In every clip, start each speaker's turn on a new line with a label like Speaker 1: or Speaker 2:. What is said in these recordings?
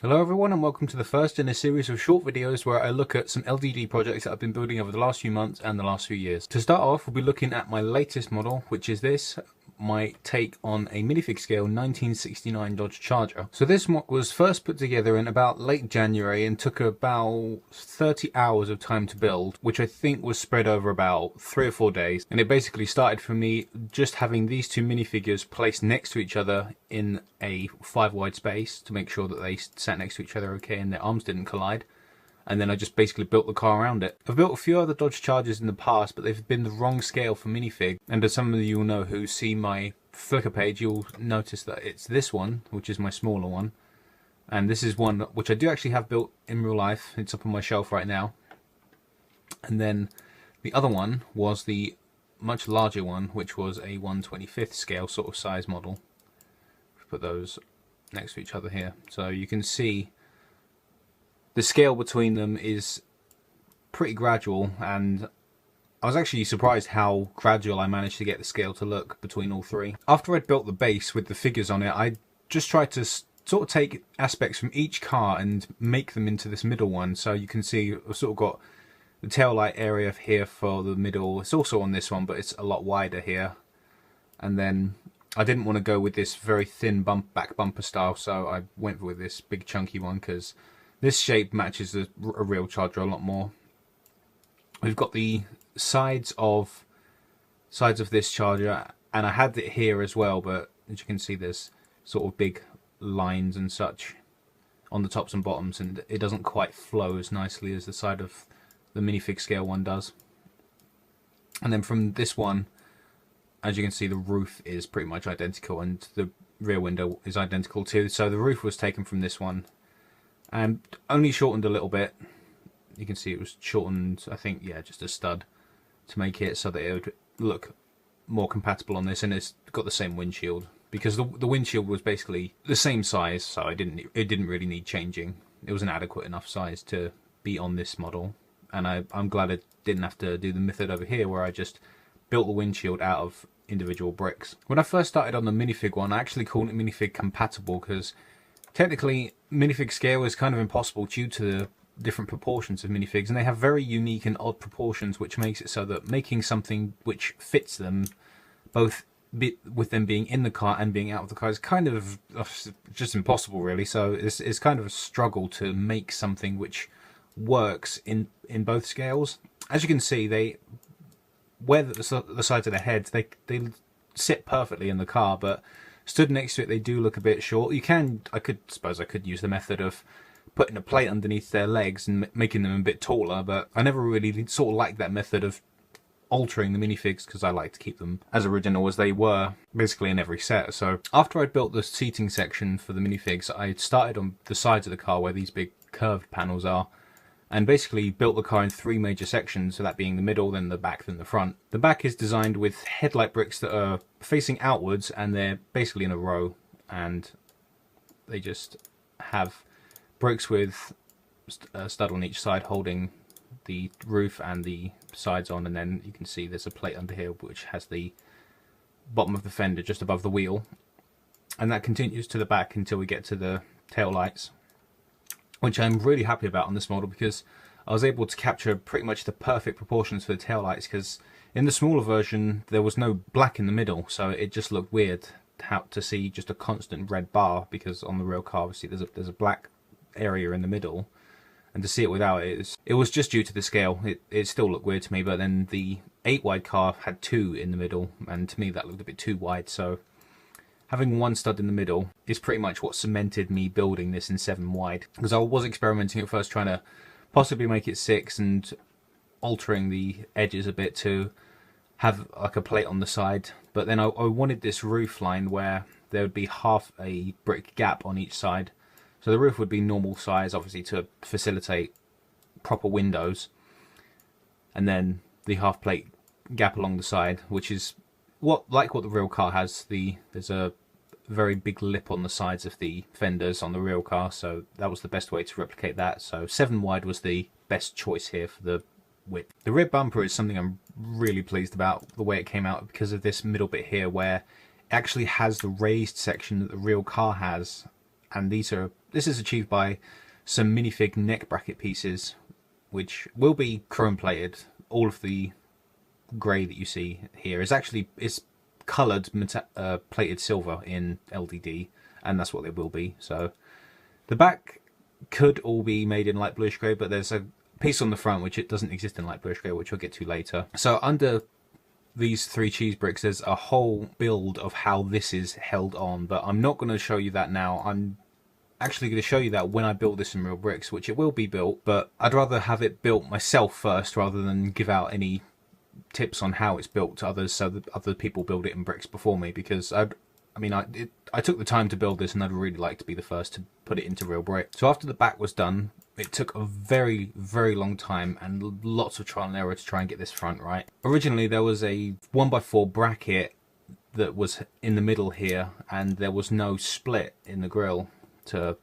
Speaker 1: Hello everyone and welcome to the first in a series of short videos where I look at some LDD projects that I've been building over the last few months and the last few years. To start off, we'll be looking at my latest model, which is this, my take on a minifig scale 1969 Dodge Charger. So this was first put together in about late January and took about 30 hours of time to build, which I think was spread over about 3 or 4 days. And it basically started for me just having these two minifigures placed next to each other in a 5 wide space to make sure that they sat next to each other okay and their arms didn't collide. And then I just basically built the car around it. I've built a few other Dodge Chargers in the past, but they've been the wrong scale for minifig. And as some of you will know who see my Flickr page, you'll notice that it's this one, which is my smaller one. And this is one which I do actually have built in real life. It's up on my shelf right now. And then the other one was the much larger one, which was a 1/25th scale sort of size model. Put those next to each other here. So you can see the scale between them is pretty gradual, and I was actually surprised how gradual I managed to get the scale to look between all three. After I'd built the base with the figures on it, I just tried to sort of take aspects from each car and make them into this middle one. So you can see I've sort of got the tail light area here for the middle. It's also on this one, but it's a lot wider here. And then I didn't want to go with this very thin back bumper style, so I went with this big chunky one because this shape matches a real Charger a lot more. We've got the sides of this Charger, and I had it here as well, but as you can see there's sort of big lines and such on the tops and bottoms, and it doesn't quite flow as nicely as the side of the minifig scale one does. And then from this one, as you can see, the roof is pretty much identical and the rear window is identical too. So the roof was taken from this one and only shortened a little bit. You can see it was shortened, I think, yeah, just a stud to make it so that it would look more compatible on this, and it's got the same windshield because the windshield was basically the same size, so it didn't really need changing. It was an adequate enough size to be on this model, and I'm glad I didn't have to do the method over here where I just built the windshield out of individual bricks. When I first started on the minifig one, I actually called it minifig compatible because technically minifig scale is kind of impossible due to the different proportions of minifigs, and they have very unique and odd proportions, which makes it so that making something which fits them, both with them being in the car and being out of the car, is kind of just impossible really. So it's kind of a struggle to make something which works in both scales. As you can see, where the sides of their heads, they sit perfectly in the car, but stood next to it they do look a bit short. I suppose I could use the method of putting a plate underneath their legs and making them a bit taller, but I never really sort of liked that method of altering the minifigs because I like to keep them as original as they were basically in every set. So after I'd built the seating section for the minifigs, I started on the sides of the car where these big curved panels are, and basically built the car in 3 major sections, so that being the middle, then the back, then the front. The back is designed with headlight bricks that are facing outwards, and they're basically in a row, and they just have bricks with a stud on each side holding the roof and the sides on, and then you can see there's a plate under here which has the bottom of the fender just above the wheel, and that continues to the back until we get to the tail lights, which I'm really happy about on this model because I was able to capture pretty much the perfect proportions for the tail lights, because in the smaller version there was no black in the middle, so it just looked weird to see just a constant red bar, because on the real car obviously there's a black area in the middle, and to see it without it was just due to the scale. It still looked weird to me, but then the 8 wide car had 2 in the middle, and to me that looked a bit too wide, so having 1 stud in the middle is pretty much what cemented me building this in 7 wide, because I was experimenting at first trying to possibly make it 6 and altering the edges a bit to have like a plate on the side, but then I wanted this roof line where there would be half a brick gap on each side. So the roof would be normal size, obviously, to facilitate proper windows, and then the half plate gap along the side, which is like what the real car has. There's a very big lip on the sides of the fenders on the real car, so that was the best way to replicate that. So 7 wide was the best choice here for the width. The rear bumper is something I'm really pleased about the way it came out, because of this middle bit here where it actually has the raised section that the real car has, and these are this is achieved by some minifig neck bracket pieces, which will be chrome plated. All of the grey that you see here is coloured plated silver in LDD, and that's what they will be. So the back could all be made in light bluish grey, but there's a piece on the front which it doesn't exist in light bluish grey, which we'll get to later. So under these 3 cheese bricks there's a whole build of how this is held on, but I'm not going to show you that now. I'm actually going to show you that when I build this in real bricks, which it will be built, but I'd rather have it built myself first rather than give out any tips on how it's built to others, so that other people build it in bricks before me, because I took the time to build this and I'd really like to be the first to put it into real brick. So after the back was done, it took a very, very long time and lots of trial and error to try and get this front right. Originally there was a 1x4 bracket that was in the middle here, and there was no split in the grille to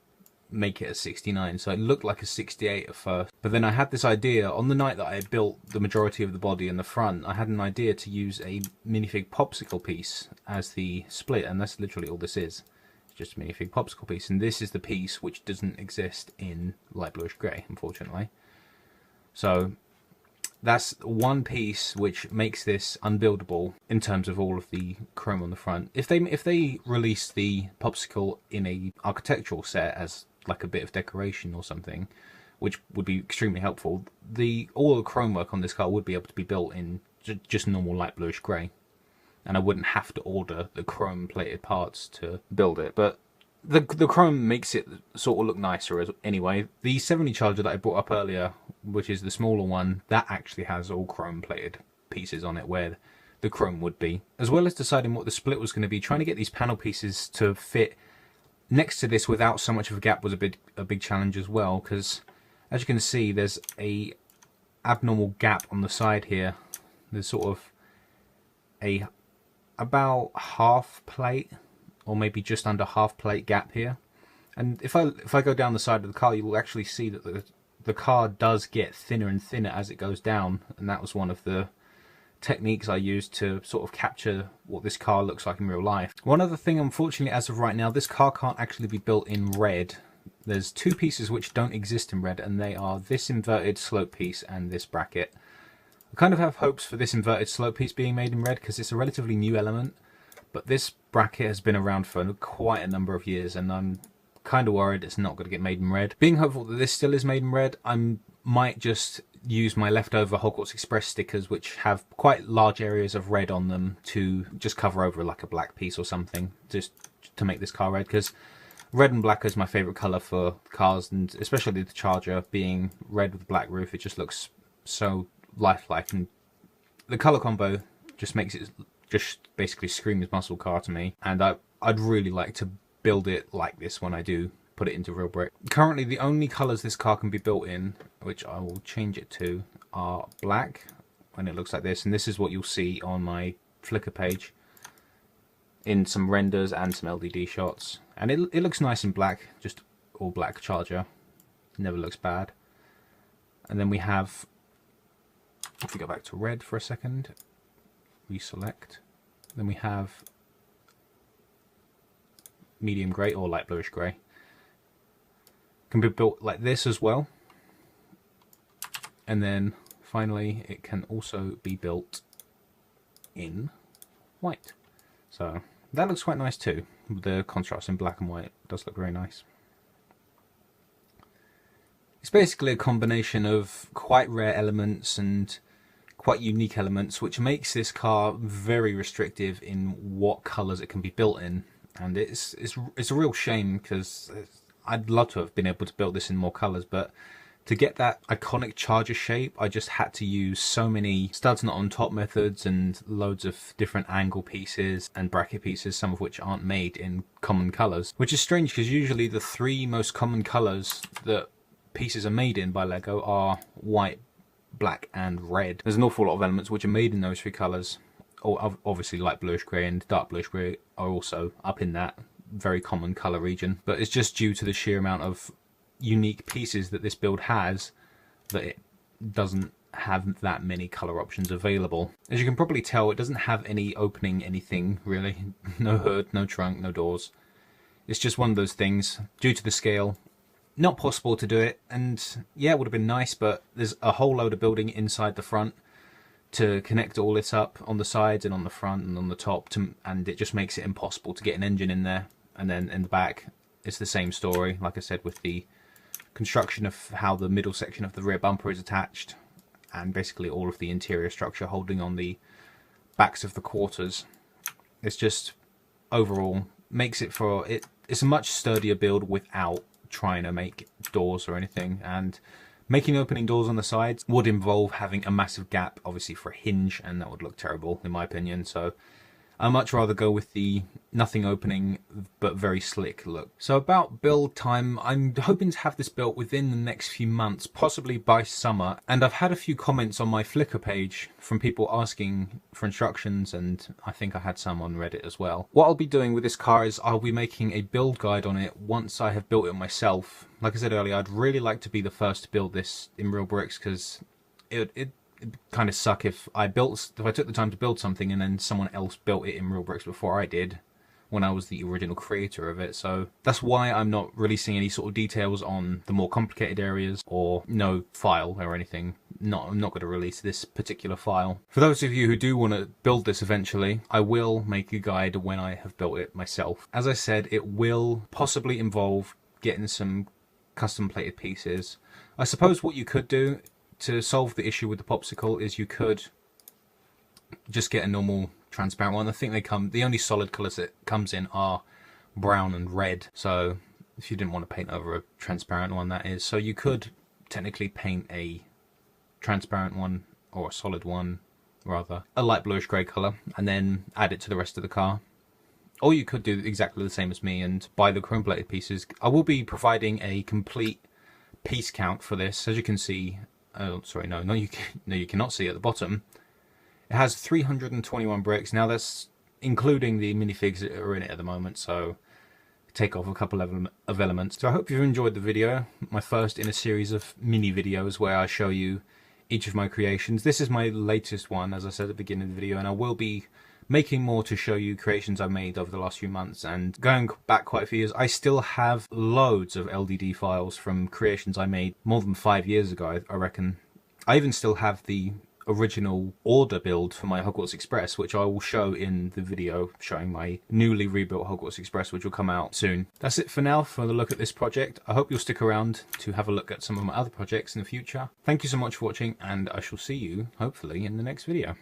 Speaker 1: make it a 69, so it looked like a 68 at first. But then I had this idea on the night that I built the majority of the body and the front. I had an idea to use a minifig popsicle piece as the split, and that's literally all this is. It's just a minifig popsicle piece, and this is the piece which doesn't exist in light bluish grey, unfortunately. So that's one piece which makes this unbuildable in terms of all of the chrome on the front. If they release the popsicle in a architectural set as like a bit of decoration or something, which would be extremely helpful, all the chrome work on this car would be able to be built in just normal light bluish grey, and I wouldn't have to order the chrome plated parts to build it. But the chrome makes it sort of look nicer anyway. The 70 Charger that I brought up earlier, which is the smaller one, that actually has all chrome plated pieces on it where the chrome would be. As well as deciding what the split was going to be, trying to get these panel pieces to fit next to this without so much of a gap was a big challenge as well, because as you can see there's a abnormal gap on the side here. There's sort of about half plate, or maybe just under half plate gap here. And if I go down the side of the car, you will actually see that the car does get thinner and thinner as it goes down, and that was one of the techniques I used to sort of capture what this car looks like in real life. One other thing, unfortunately, as of right now, this car can't actually be built in red. There's 2 pieces which don't exist in red, and they are this inverted slope piece and this bracket. I kind of have hopes for this inverted slope piece being made in red because it's a relatively new element, but this bracket has been around for quite a number of years, and I'm kind of worried it's not going to get made in red. Being hopeful that this still is made in red, I might just use my leftover Hogwarts Express stickers, which have quite large areas of red on them, to just cover over like a black piece or something, just to make this car red, because red and black is my favourite colour for cars, and especially the Charger being red with a black roof, it just looks so lifelike, and the colour combo just makes it just basically screams muscle car to me, and I'd really like to build it like this when I do put it into real brick. Currently the only colours this car can be built in, which I will change it to, are black when it looks like this, and this is what you'll see on my Flickr page in some renders and some LDD shots, and it looks nice in black, just all black Charger, never looks bad. And then we have, if we go back to red for a second, reselect, then we have medium grey or light bluish grey. Can be built like this as well, and then finally it can also be built in white. So that looks quite nice too. The contrast in black and white does look very nice. It's basically a combination of quite rare elements and quite unique elements, which makes this car very restrictive in what colours it can be built in, and it's a real shame, because I'd love to have been able to build this in more colours, but to get that iconic Charger shape, I just had to use so many studs not on top methods and loads of different angle pieces and bracket pieces, some of which aren't made in common colours. Which is strange, because usually the 3 most common colours that pieces are made in by LEGO are white, black and red. There's an awful lot of elements which are made in those 3 colours. Obviously light bluish grey and dark bluish grey are also up in that very common colour region, but it's just due to the sheer amount of unique pieces that this build has that it doesn't have that many colour options available. As you can probably tell, it doesn't have any opening anything really. No hood, no trunk, no doors. It's just one of those things, due to the scale, not possible to do it. And yeah, it would have been nice, but there's a whole load of building inside the front to connect all this up on the sides and on the front and on the top, and it just makes it impossible to get an engine in there. And then in the back, it's the same story, like I said, with the construction of how the middle section of the rear bumper is attached, and basically all of the interior structure holding on the backs of the quarters. It's just overall makes it for it. It's a much sturdier build without trying to make doors or anything, and making opening doors on the sides would involve having a massive gap, obviously, for a hinge, and that would look terrible in my opinion. So I'd much rather go with the nothing opening but very slick look. So about build time, I'm hoping to have this built within the next few months, possibly by summer. And I've had a few comments on my Flickr page from people asking for instructions, and I think I had some on Reddit as well. What I'll be doing with this car is I'll be making a build guide on it once I have built it myself. Like I said earlier, I'd really like to be the first to build this in real bricks, because it'd kind of suck if I took the time to build something and then someone else built it in real bricks before I did, when I was the original creator of it. So that's why I'm not releasing any sort of details on the more complicated areas, or no file or anything. I'm not going to release this particular file. For those of you who do want to build this eventually, I will make a guide when I have built it myself. As I said, it will possibly involve getting some custom plated pieces. I suppose what you could do to solve the issue with the popsicle is you could just get a normal transparent one. I think the only solid colours it comes in are brown and red. So if you didn't want to paint over a transparent one, that is. So you could technically paint a transparent one, or a solid one rather, a light bluish grey colour, and then add it to the rest of the car. Or you could do exactly the same as me and buy the chrome plated pieces. I will be providing a complete piece count for this. As you can see, oh sorry, no, you cannot see at the bottom. It has 321 bricks. Now that's including the minifigs that are in it at the moment, so take off a couple of elements. So I hope you've enjoyed the video, my first in a series of mini videos where I show you each of my creations. This is my latest one, as I said at the beginning of the video, and I will be making more to show you creations I've made over the last few months. And going back quite a few years, I still have loads of LDD files from creations I made more than 5 years ago, I reckon. I even still have the original order build for my Hogwarts Express, which I will show in the video showing my newly rebuilt Hogwarts Express, which will come out soon. That's it for now for the look at this project. I hope you'll stick around to have a look at some of my other projects in the future. Thank you so much for watching, and I shall see you, hopefully, in the next video.